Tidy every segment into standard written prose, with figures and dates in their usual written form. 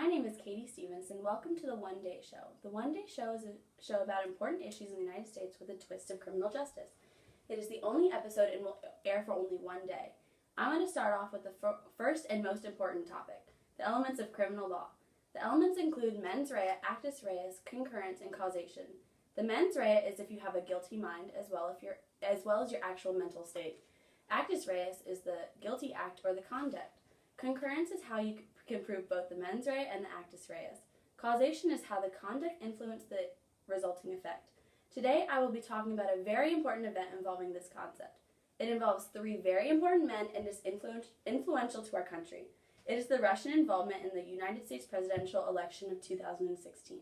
My name is Katie Stevens, and welcome to the One Day Show. The One Day Show is a show about important issues in the United States with a twist of criminal justice. It is the only episode and will air for only one day. I want to start off with the first and most important topic, the elements of criminal law. The elements include mens rea, actus reus, concurrence, and causation. The mens rea is if you have a guilty mind as well as your actual mental state. Actus reus is the guilty act or the conduct. Concurrence is how you can prove both the mens rea and the actus reus. Causation is how the conduct influenced the resulting effect. Today I will be talking about a very important event involving this concept. It involves three very important men and is influential to our country. It is the Russian involvement in the United States presidential election of 2016.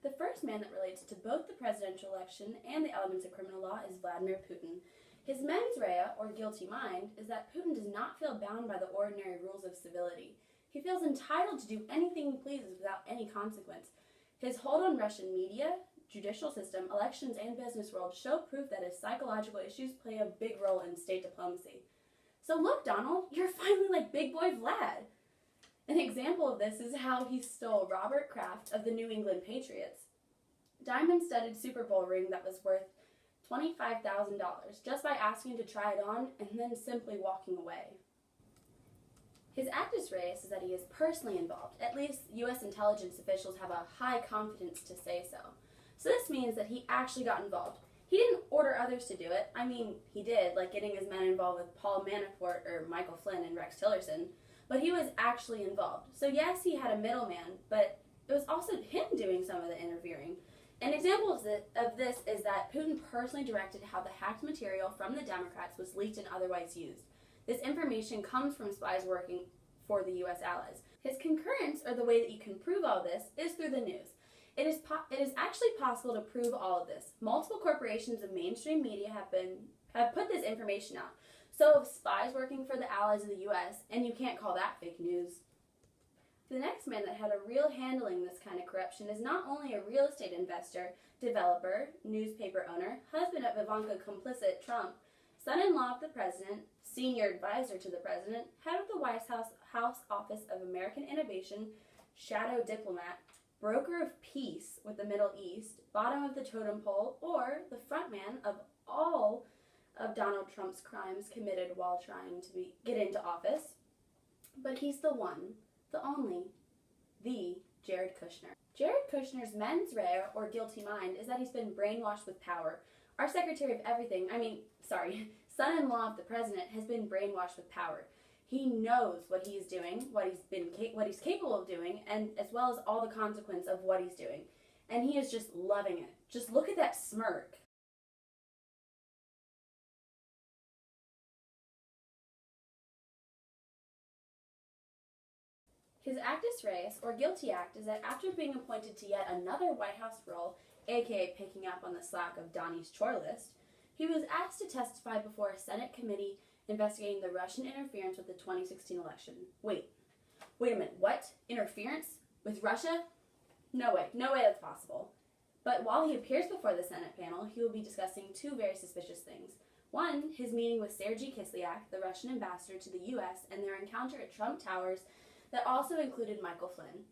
The first man that relates to both the presidential election and the elements of criminal law is Vladimir Putin. His mens rea, or guilty mind, is that Putin does not feel bound by the ordinary rules of civility. He feels entitled to do anything he pleases without any consequence. His hold on Russian media, judicial system, elections, and business world show proof that his psychological issues play a big role in state diplomacy. So look, Donald, you're finally like Big Boy Vlad. An example of this is how he stole Robert Kraft of the New England Patriots' diamond-studded Super Bowl ring that was worth $25,000 just by asking to try it on and then simply walking away. His actus reus is that he is personally involved. At least U.S. intelligence officials have a high confidence to say so. So this means that he actually got involved. He didn't order others to do it. I mean, he did, like getting his men involved with Paul Manafort or Michael Flynn and Rex Tillerson, but he was actually involved. So yes, he had a middleman, but it was also him doing some of the interfering. An example of this is that Putin personally directed how the hacked material from the Democrats was leaked and otherwise used. This information comes from spies working for the U.S. allies. His concurrence, or the way that you can prove all this, is through the news. It is actually possible to prove all of this. Multiple corporations of mainstream media have put this information out. So if spies working for the allies of the U.S., and you can't call that fake news. The next man that had a real handling this kind of corruption is not only a real estate investor, developer, newspaper owner, husband of Ivanka complicit Trump, son-in-law of the president, senior advisor to the president, head of the White House Office of American Innovation, shadow diplomat, broker of peace with the Middle East, bottom of the totem pole, or the front man of all of Donald Trump's crimes committed while trying to get into office. But he's the one, the only, the Jared Kushner. Jared Kushner's mens rea, or guilty mind, is that he's been brainwashed with power. Our Secretary of Everything, son-in-law of the president, has been brainwashed with power. He knows what he's doing, what he's capable of doing, and as well as all the consequence of what he's doing. And he is just loving it. Just look at that smirk. His actus reus, or guilty act, is that after being appointed to yet another White House role, aka picking up on the slack of Donnie's chore list, he was asked to testify before a Senate committee investigating the Russian interference with the 2016 election. Wait a minute, what? Interference? With Russia? No way that's possible. But while he appears before the Senate panel, he will be discussing two very suspicious things. One, his meeting with Sergei Kislyak, the Russian ambassador to the U.S., and their encounter at Trump Towers that also included Michael Flynn.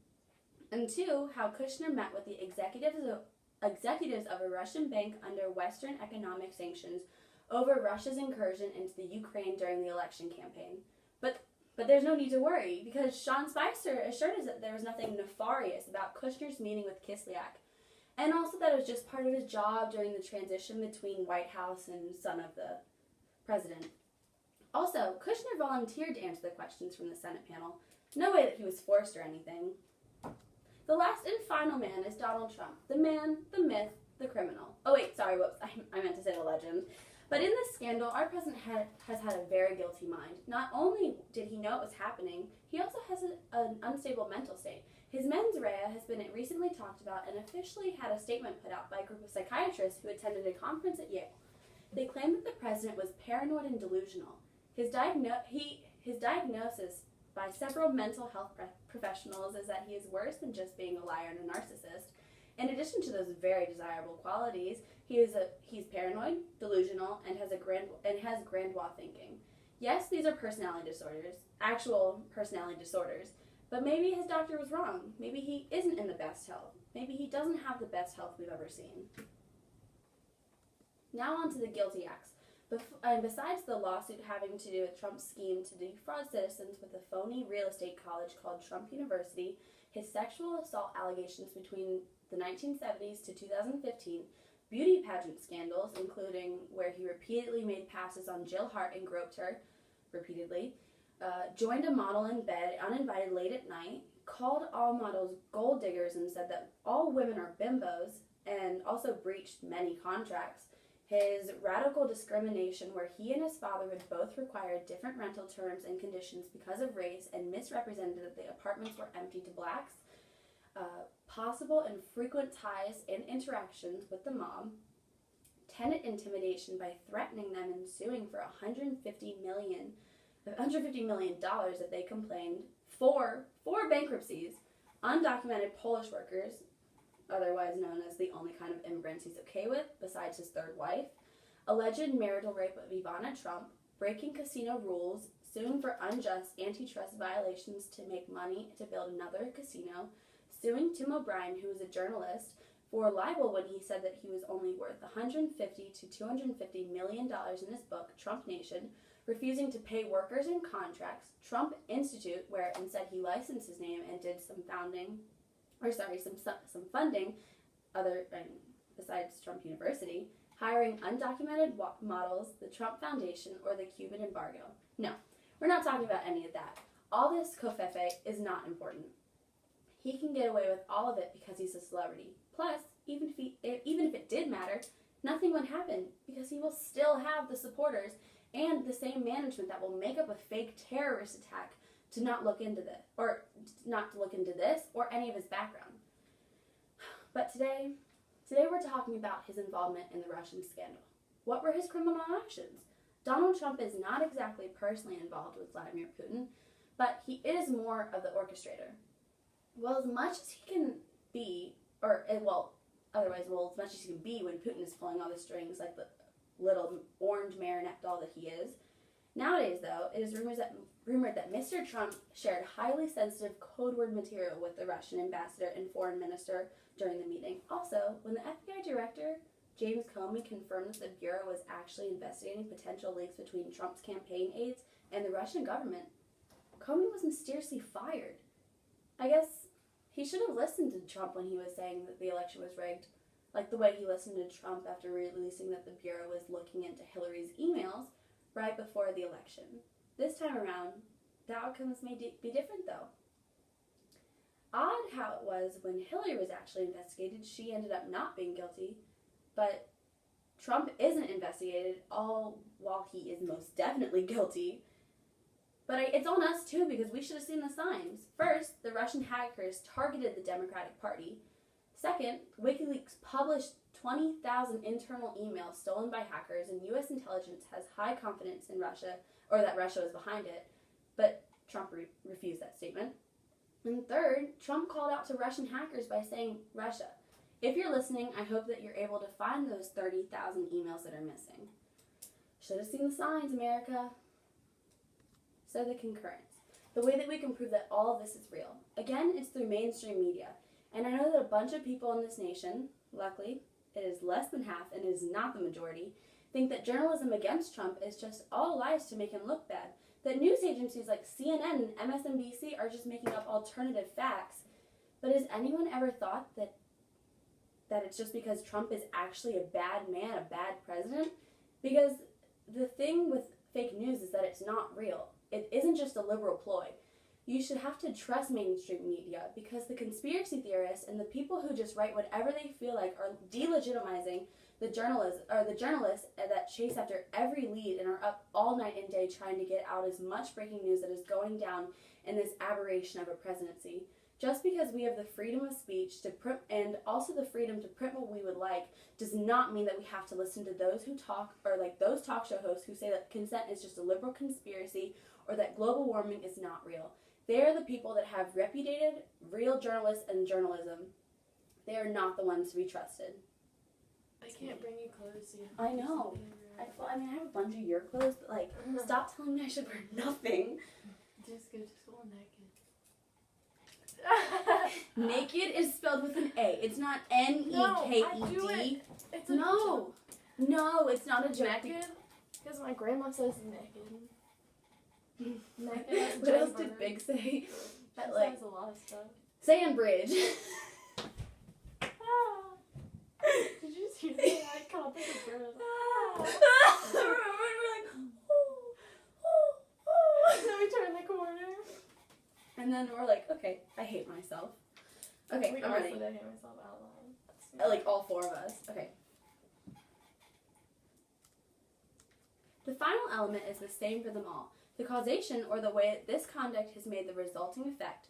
And two, how Kushner met with the executives of a Russian bank under Western economic sanctions over Russia's incursion into the Ukraine during the election campaign. But there's no need to worry, because Sean Spicer assured us that there was nothing nefarious about Kushner's meeting with Kislyak, and also that it was just part of his job during the transition between White House and son of the president. Also, Kushner volunteered to answer the questions from the Senate panel. No way that he was forced or anything. The last and final man is Donald Trump, the man, the myth, the criminal. Oh wait, sorry, whoops, I meant to say the legend. But in this scandal, our president has had a very guilty mind. Not only did he know it was happening, he also has an unstable mental state. His mens rea has been recently talked about and officially had a statement put out by a group of psychiatrists who attended a conference at Yale. They claimed that the president was paranoid and delusional. His diagnosis by several mental health professionals is that he is worse than just being a liar and a narcissist. In addition to those very desirable qualities, he's paranoid, delusional, and has grandiose thinking. Yes, these are personality disorders, actual personality disorders, But maybe his doctor was wrong. Maybe he isn't in the best health. Maybe he doesn't have the best health we've ever seen. Now on to the guilty acts. Besides the lawsuit having to do with Trump's scheme to defraud citizens with a phony real estate college called Trump University, his sexual assault allegations between the 1970s to 2015, beauty pageant scandals, including where he repeatedly made passes on Jill Hart and groped her repeatedly, joined a model in bed uninvited late at night, called all models gold diggers and said that all women are bimbos, and also breached many contracts. His radical discrimination, where he and his father would both require different rental terms and conditions because of race, and misrepresented that the apartments were empty to blacks. Possible and frequent ties and interactions with the mob. Tenant intimidation by threatening them and suing for $150 million if they complained. Four bankruptcies. Undocumented Polish workers, otherwise known as the only kind of immigrants he's okay with, besides his third wife, alleged marital rape of Ivana Trump, breaking casino rules, suing for unjust antitrust violations to make money to build another casino, suing Tim O'Brien, who was a journalist, for libel when he said that he was only worth $150 to $250 million in his book, Trump Nation, refusing to pay workers and contracts, Trump Institute, where instead he licensed his name and did some funding, besides Trump University, hiring undocumented models, the Trump Foundation, or the Cuban embargo. No, we're not talking about any of that. All this covfefe is not important. He can get away with all of it because he's a celebrity. Plus, even if it did matter, nothing would happen because he will still have the supporters and the same management that will make up a fake terrorist attack to not look into this, or any of his background. But today we're talking about his involvement in the Russian scandal. What were his criminal actions? Donald Trump is not exactly personally involved with Vladimir Putin, but he is more of the orchestrator. Well, as much as he can be, as much as he can be when Putin is pulling all the strings like the little orange marionette doll that he is. Nowadays, though, it is rumored that Mr. Trump shared highly sensitive code word material with the Russian ambassador and foreign minister during the meeting. Also, when the FBI director, James Comey, confirmed that the Bureau was actually investigating potential links between Trump's campaign aides and the Russian government, Comey was mysteriously fired. I guess he should have listened to Trump when he was saying that the election was rigged, like the way he listened to Trump after releasing that the Bureau was looking into Hillary's emails right before the election. This time around, the outcomes may be different, though. Odd how it was when Hillary was actually investigated, she ended up not being guilty, but Trump isn't investigated, all while he is most definitely guilty. But it's on us, too, because we should have seen the signs. First, the Russian hackers targeted the Democratic Party. Second, WikiLeaks published 20,000 internal emails stolen by hackers, and U.S. intelligence has high confidence in Russia, or that Russia was behind it, but Trump refused that statement. And third, Trump called out to Russian hackers by saying, Russia, if you're listening, I hope that you're able to find those 30,000 emails that are missing. Should have seen the signs, America. So the concurrence. The way that we can prove that all of this is real. Again, it's through mainstream media. And I know that a bunch of people in this nation, luckily, it is less than half and it is not the majority, think that journalism against Trump is just all lies to make him look bad. That news agencies like CNN and MSNBC are just making up alternative facts. But has anyone ever thought that it's just because Trump is actually a bad man, a bad president? Because the thing with fake news is that it's not real. It isn't just a liberal ploy. You should have to trust mainstream media because the conspiracy theorists and the people who just write whatever they feel like are delegitimizing the journalists that chase after every lead and are up all night and day trying to get out as much breaking news that is going down in this aberration of a presidency. Just because we have the freedom of speech to print and also the freedom to print what we would like does not mean that we have to listen to those who talk, or like those talk show hosts who say that consent is just a liberal conspiracy or that global warming is not real. They are the people that have repudiated real journalists and journalism. They are not the ones to be trusted. I can't bring you clothes. So you I know. I have a bunch of your clothes, but stop telling me I should wear nothing. Just go to school naked. Naked is spelled with an A. It's not N-E-K-E-D. No, I do it. It's a No. No, it's not a joke. naked. Because my grandma says naked. Naked has a What else giant did burger. Big say? She That, like, says a lot of stuff. Sandbridge. Did you see that? I caught up with the bird. We're like, Then we turn the corner. and then we're like, okay, I hate myself. Okay, Wait, I'm honestly, ready. I hate myself out loud. Like all four of us. Okay. The final element is the same for them all. The causation, or the way this conduct has made the resulting effect.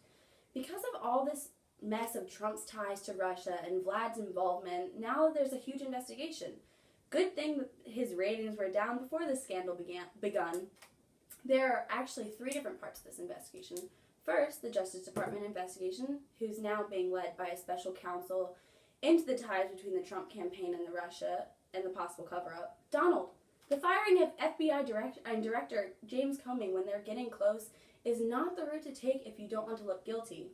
Because of all this mess of Trump's ties to Russia and Vlad's involvement, now there's a huge investigation. Good thing that his ratings were down before this scandal begun. There are actually three different parts to this investigation. First, the Justice Department investigation, who's now being led by a special counsel into the ties between the Trump campaign and the Russia and the possible cover-up. Donald, the firing of FBI Director James Comey when they're getting close is not the route to take if you don't want to look guilty.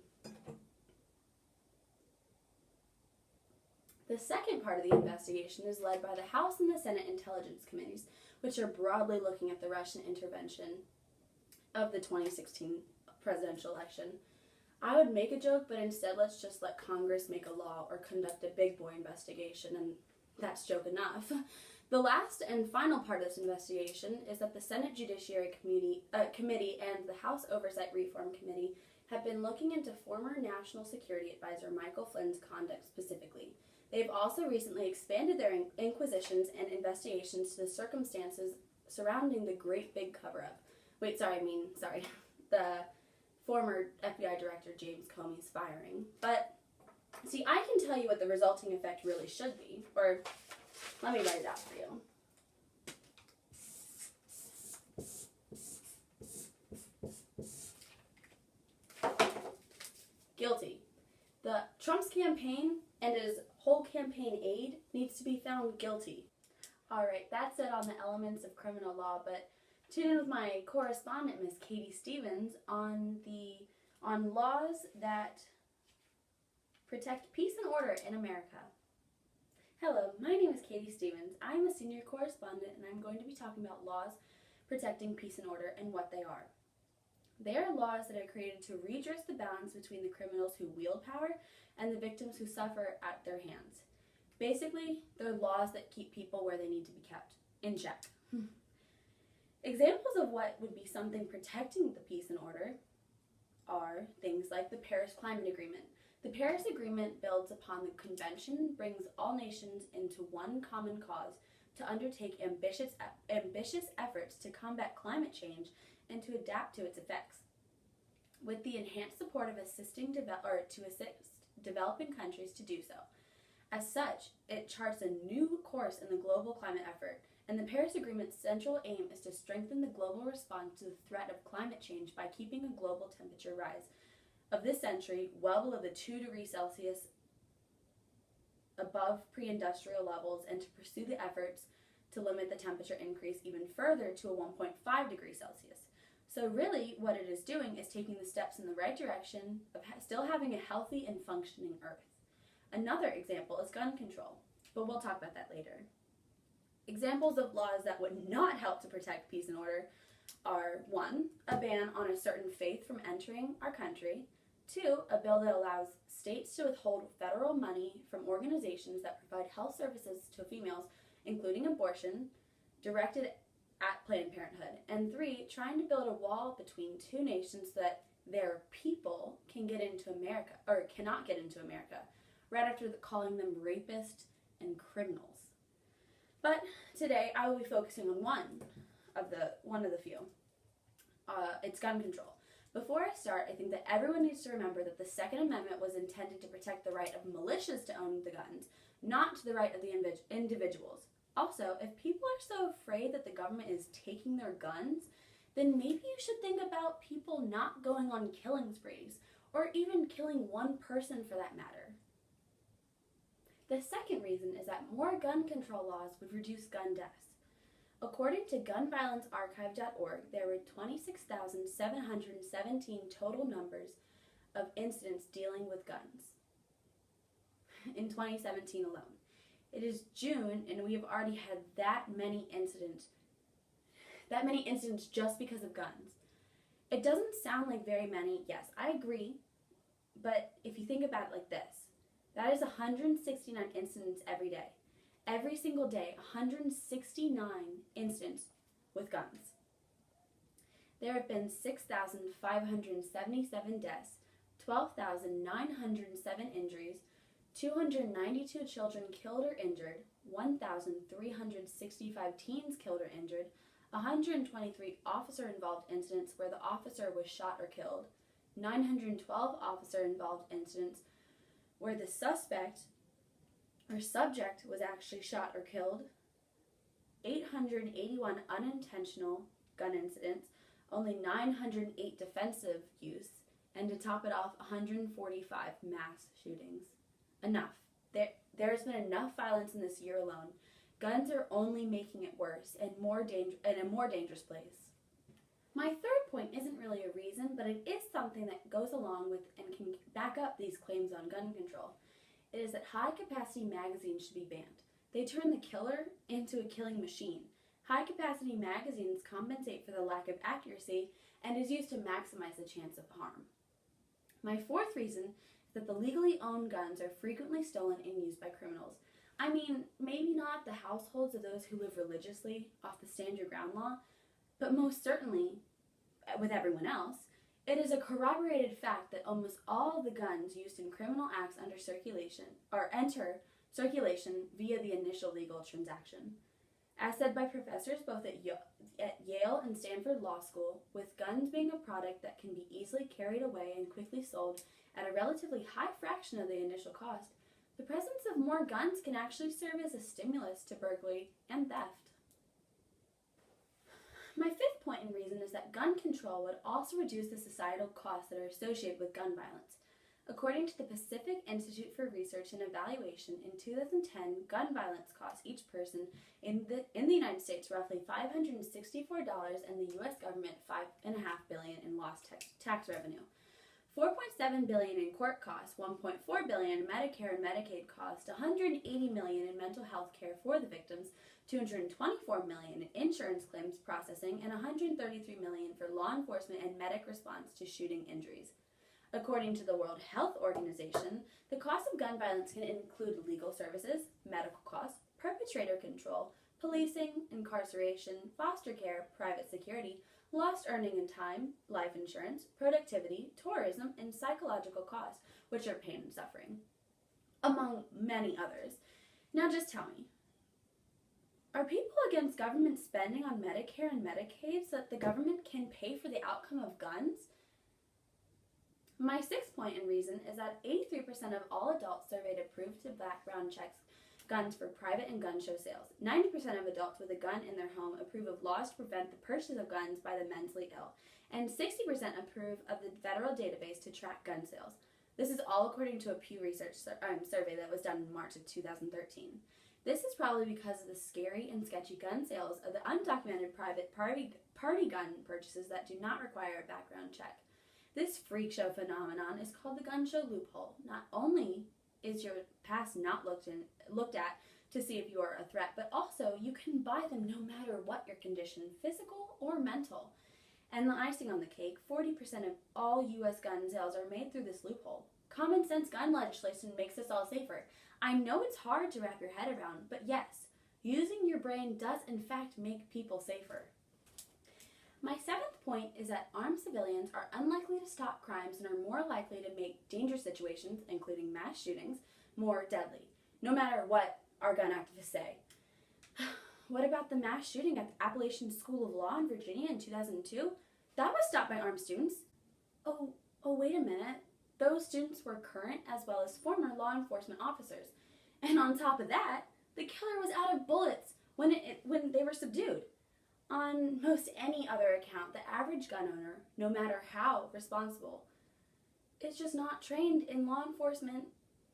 The second part of the investigation is led by the House and the Senate Intelligence Committees, which are broadly looking at the Russian intervention of the 2016 presidential election. I would make a joke, but instead let's just let Congress make a law or conduct a big boy investigation, and that's joke enough. The last and final part of this investigation is that the Senate Judiciary Committee and the House Oversight Reform Committee have been looking into former National Security Advisor Michael Flynn's conduct specifically. They've also recently expanded their inquisitions and investigations to the circumstances surrounding the great big cover-up. The former FBI Director James Comey's firing. But, see, I can tell you what the resulting effect really should be, or let me write it out for you. Guilty. The Trump's campaign and his whole campaign aide needs to be found guilty. Alright, that's it on the elements of criminal law, but tune in with my correspondent, Miss Katie Stevens, on laws that protect peace and order in America. Hello, my name is Katie Stevens. I'm a senior correspondent, and I'm going to be talking about laws protecting peace and order and what they are. They are laws that are created to redress the balance between the criminals who wield power and the victims who suffer at their hands. Basically, they're laws that keep people where they need to be kept, in check. Examples of what would be something protecting the peace and order are things like the Paris Climate Agreement. The Paris Agreement builds upon the convention, brings all nations into one common cause to undertake ambitious efforts to combat climate change and to adapt to its effects. With the enhanced support of assist developing countries to do so. As such, it charts a new course in the global climate effort, and the Paris Agreement's central aim is to strengthen the global response to the threat of climate change by keeping a global temperature rise of this century well below the 2 degrees Celsius above pre-industrial levels, and to pursue the efforts to limit the temperature increase even further to a 1.5 degrees Celsius. So really, what it is doing is taking the steps in the right direction of still having a healthy and functioning Earth. Another example is gun control, but we'll talk about that later. Examples of laws that would not help to protect peace and order are 1. A ban on a certain faith from entering our country. 2. A bill that allows states to withhold federal money from organizations that provide health services to females, including abortion, directed at Planned Parenthood. And 3. Trying to build a wall between two nations so that their people can get into America, or cannot get into America, right after calling them rapists and criminals. But today I will be focusing on one of the few. It's gun control. Before I start, I think that everyone needs to remember that the Second Amendment was intended to protect the right of militias to own the guns, not the right of the individuals. Also, if people are so afraid that the government is taking their guns, then maybe you should think about people not going on killing sprees, or even killing one person for that matter. The second reason is that more gun control laws would reduce gun deaths. According to gunviolencearchive.org, there were 26,717 total numbers of incidents dealing with guns in 2017 alone. It is June, and we have already had that many incidents just because of guns. It doesn't sound like very many. Yes, I agree, but if you think about it like this, that is 169 incidents every day. Every single day, 169 incidents with guns. There have been 6,577 deaths, 12,907 injuries, 292 children killed or injured, 1,365 teens killed or injured, 123 officer-involved incidents where the officer was shot or killed, 912 officer-involved incidents where the suspect or subject was actually shot or killed, 881 unintentional gun incidents, only 908 defensive use, and to top it off, 145 mass shootings. Enough. There's been enough violence in this year alone. Guns are only making it worse and a more dangerous place. My third point isn't really a reason, but it is something that goes along with and can back up these claims on gun control. It is that high-capacity magazines should be banned. They turn the killer into a killing machine. High-capacity magazines compensate for the lack of accuracy and is used to maximize the chance of harm. My fourth reason is that the legally owned guns are frequently stolen and used by criminals. I mean, maybe not the households of those who live religiously off the stand your ground law, but most certainly, with everyone else, it is a corroborated fact that almost all of the guns used in criminal acts enter circulation via the initial legal transaction. As said by professors both at Yale and Stanford Law School, with guns being a product that can be easily carried away and quickly sold at a relatively high fraction of the initial cost, the presence of more guns can actually serve as a stimulus to burglary and theft. My fifth point and reason is that gun control would also reduce the societal costs that are associated with gun violence. According to the Pacific Institute for Research and Evaluation, in 2010, gun violence cost each person in the United States roughly $564 and the U.S. government $5.5 billion in lost tax revenue. $4.7 billion in court costs, $1.4 billion in Medicare and Medicaid costs, $180 million in mental health care for the victims, $224 million in insurance claims processing, and $133 million for law enforcement and medic response to shooting injuries. According to the World Health Organization, the cost of gun violence can include legal services, medical costs, perpetrator control, policing, incarceration, foster care, private security, lost earning and time, life insurance, productivity, tourism, and psychological costs, which are pain and suffering, among many others. Now just tell me, are people against government spending on Medicare and Medicaid so that the government can pay for the outcome of guns? My sixth point and reason is that 83% of all adults surveyed approved to background checks guns for private and gun show sales. 90% of adults with a gun in their home approve of laws to prevent the purchase of guns by the mentally ill, and 60% approve of the federal database to track gun sales. This is all according to a Pew Research survey that was done in March of 2013. This is probably because of the scary and sketchy gun sales of the undocumented private party gun purchases that do not require a background check. This freak show phenomenon is called the gun show loophole. Not only is your past not looked at to see if you are a threat, but also you can buy them no matter what your condition, physical or mental. And the icing on the cake, 40% of all U.S. gun sales are made through this loophole. Common sense gun legislation makes us all safer. I know it's hard to wrap your head around, but yes, using your brain does in fact make people safer. My seventh point is that armed civilians are unlikely to stop crimes and are more likely to make dangerous situations, including mass shootings, more deadly, no matter what our gun activists say. What about the mass shooting at the Appalachian School of Law in Virginia in 2002? That was stopped by armed students. Oh, wait a minute. Those students were current as well as former law enforcement officers. And on top of that, the killer was out of bullets when they were subdued. On most any other account, the average gun owner, no matter how responsible, is just not trained in law enforcement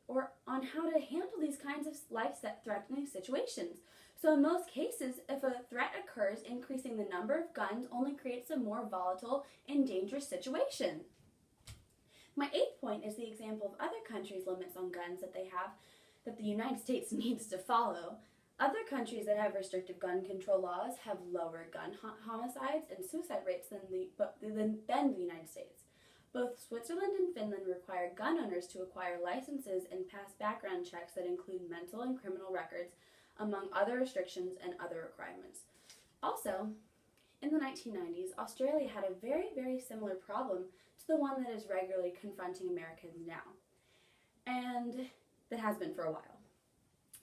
or on how to handle these kinds of life-threatening situations. So in most cases, if a threat occurs, increasing the number of guns only creates a more volatile and dangerous situation. My 8th point is the example of other countries' limits on guns that they have that the United States needs to follow. Other countries that have restrictive gun control laws have lower gun homicides and suicide rates than the United States. Both Switzerland and Finland require gun owners to acquire licenses and pass background checks that include mental and criminal records, among other restrictions and other requirements. Also, in the 1990s, Australia had a very, very similar problem to the one that is regularly confronting Americans now, and that has been for a while.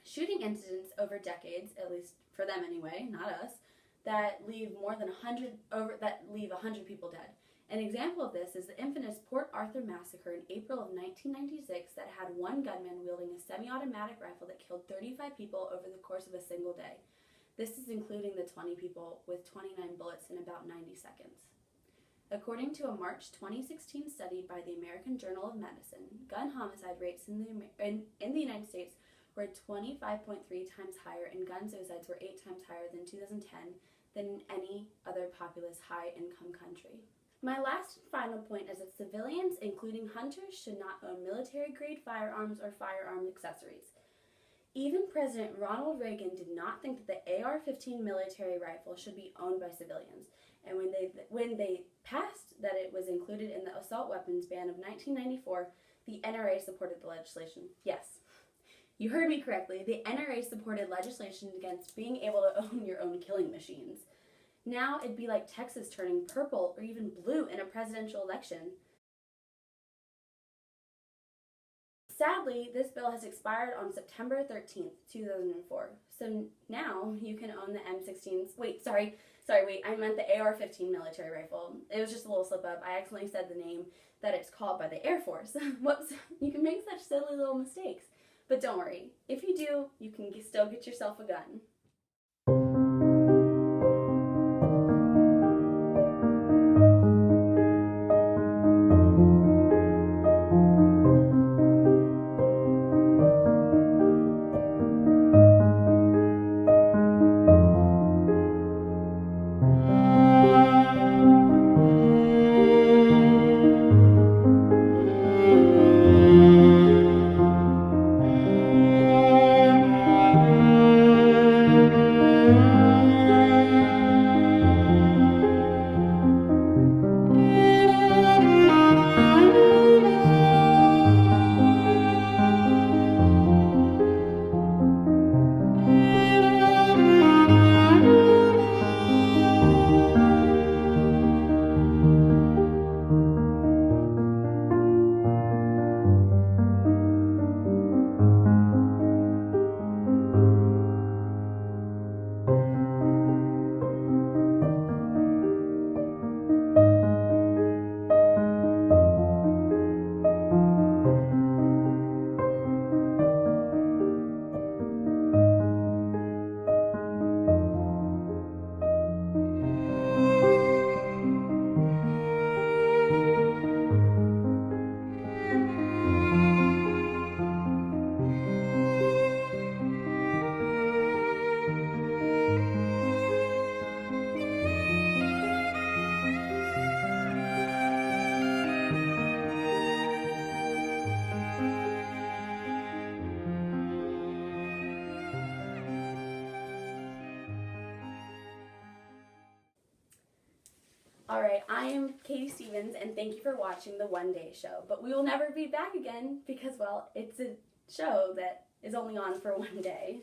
Shooting incidents over decades, at least for them anyway, not us, that leave 100 people dead. An example of this is the infamous Port Arthur massacre in April of 1996 that had one gunman wielding a semi-automatic rifle that killed 35 people over the course of a single day. This is including the 20 people with 29 bullets in about 90 seconds. According to a March 2016 study by the American Journal of Medicine, gun homicide rates in the United States were 25.3 times higher, and gun suicides were 8 times higher than 2010 than in any other populous high-income country. My last and final point is that civilians, including hunters, should not own military-grade firearms or firearm accessories. Even President Ronald Reagan did not think that the AR-15 military rifle should be owned by civilians, and when they passed that it was included in the assault weapons ban of 1994, the NRA supported the legislation. Yes, you heard me correctly. The NRA supported legislation against being able to own your own killing machines. Now it'd be like Texas turning purple or even blue in a presidential election. Sadly, this bill has expired on September 13th, 2004. So now you can own the M16s. Wait, I meant the AR-15 military rifle. It was just a little slip up. I accidentally said the name that it's called by the Air Force. Whoops, you can make such silly little mistakes. But don't worry, if you do, you can still get yourself a gun. Alright, I am Katie Stevens, and thank you for watching the One Day Show. But we will never be back again because, well, it's a show that is only on for one day.